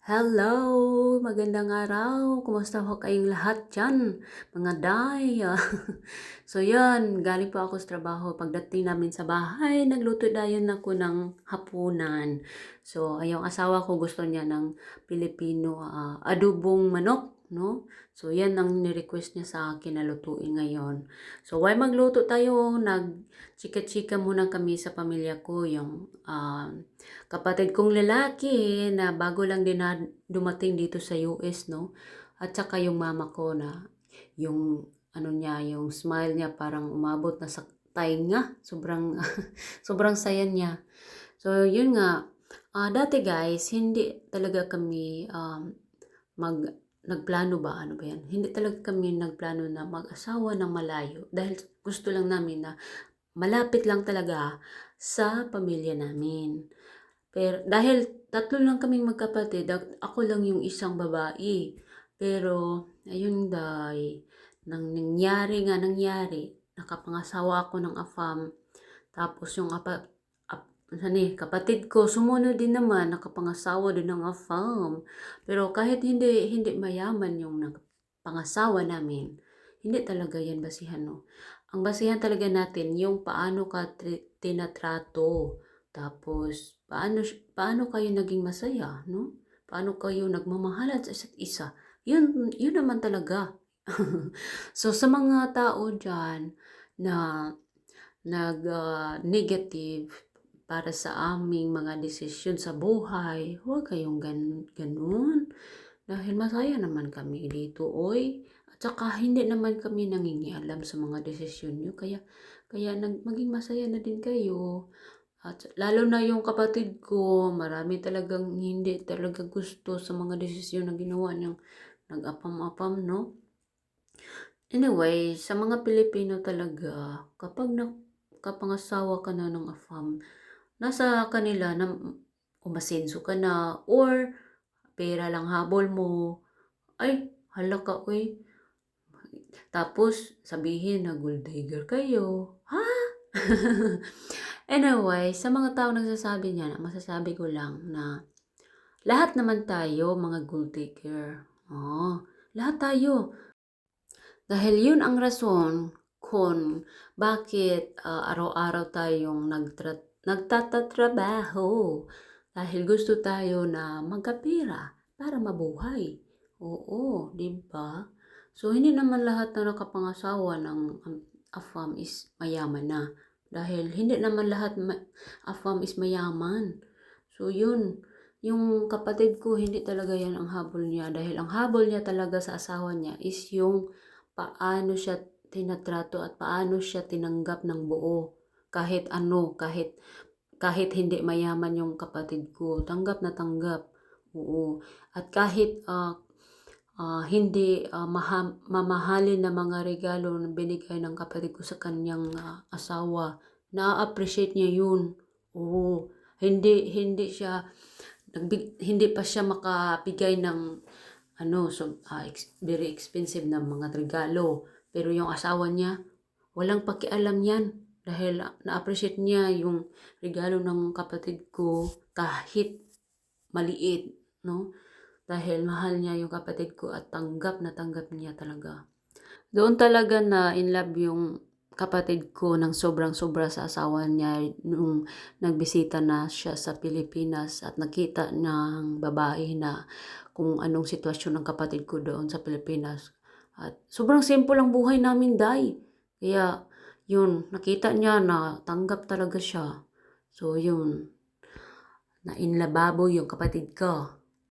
Hello! Magandang araw! Kumusta ho kayong lahat dyan, mga day? So yan, galing po ako sa trabaho. Pagdating namin sa bahay, nagluto dayon ako ng hapunan. So, yung asawa ko gusto niya ng Pilipino adobong manok, no? So, yan ang ni-request niya sa akin na lutuin ngayon. So, why magluto tayo? Nag-chika-chika muna kami sa pamilya ko, yung kapatid kong lalaki na bago lang din na dumating dito sa US, no? At saka yung mama ko na yung ano niya, yung smile niya parang umabot na sa tainga. Sobrang sobrang saya niya. So yun nga, dati guys, hindi talaga kami mag nagplano ba ano ba yan? Hindi talaga kami nagplano na mag-asawa ng malayo dahil gusto lang namin na malapit lang talaga sa pamilya namin. Pero dahil tatlo lang kaming magkapatid, ako lang yung isang babae. Pero ayun day, nangyari, nakapangasawa ako ng afam. Tapos yung kapatid ko sumunod din naman, nakapangasawa din ng afam. Pero kahit hindi mayaman yung pangasawa namin, hindi talaga yan basihan, no. Ang basihan talaga natin yung paano ka tinatrato. Tapos paano kayo naging masaya, no? Paano kayo nagmamahalan sa isa't isa? Yun naman talaga. So sa mga tao diyan na negative para sa aming mga desisyon sa buhay, huwag kayong ganun. Dahil masaya naman kami dito, oy. At saka hindi naman kami nangingialam sa mga desisyon nyo. Kaya maging masaya na din kayo. At lalo na yung kapatid ko, marami talagang hindi talaga gusto sa mga desisyon na ginawa niyang nag-apam-apam, no? Anyway, sa mga Pilipino talaga, kapag nakapangasawa ka na ng afam, nasa kanila na umasenso ka na or pera lang habol mo, ay, hala ka, uy. Tapos, sabihin na gold digger kayo. Ha? Anyway, sa mga tao nagsasabi niyan, masasabi ko lang na lahat naman tayo mga gold digger. Oh, lahat tayo. Dahil yun ang rason kung bakit araw-araw tayong nagtatatrabaho. Dahil gusto tayo na magkapera para mabuhay. Oo, di ba? So, hindi naman lahat na nakapangasawa ng afam is mayaman na. Dahil hindi naman lahat afam is mayaman. So, yun. Yung kapatid ko, hindi talaga yan ang habol niya. Dahil ang habol niya talaga sa asawa niya is yung paano siya tinatrato at paano siya tinanggap ng buo. Kahit ano, kahit hindi mayaman yung kapatid ko, tanggap na tanggap. Oo. At kahit hindi mamahalin na mga regalo na binigay ng kapatid ko sa kanyang asawa, na-appreciate niya yun. Oo. Hindi pa siya makabigay ng very expensive na mga regalo. Pero yung asawa niya, walang pakialam yan. Dahil na-appreciate niya yung regalo ng kapatid ko kahit maliit, no? Dahil mahal niya yung kapatid ko at tanggap na tanggap niya talaga. Doon talaga na in love yung kapatid ko ng sobrang-sobra sa asawa niya nung nagbisita na siya sa Pilipinas at nakita ng babae na kung anong sitwasyon ng kapatid ko doon sa Pilipinas. At sobrang simple ang buhay namin, day. Kaya, yun, nakita niya na tanggap talaga siya. So, yun, na inlababo yung kapatid ko.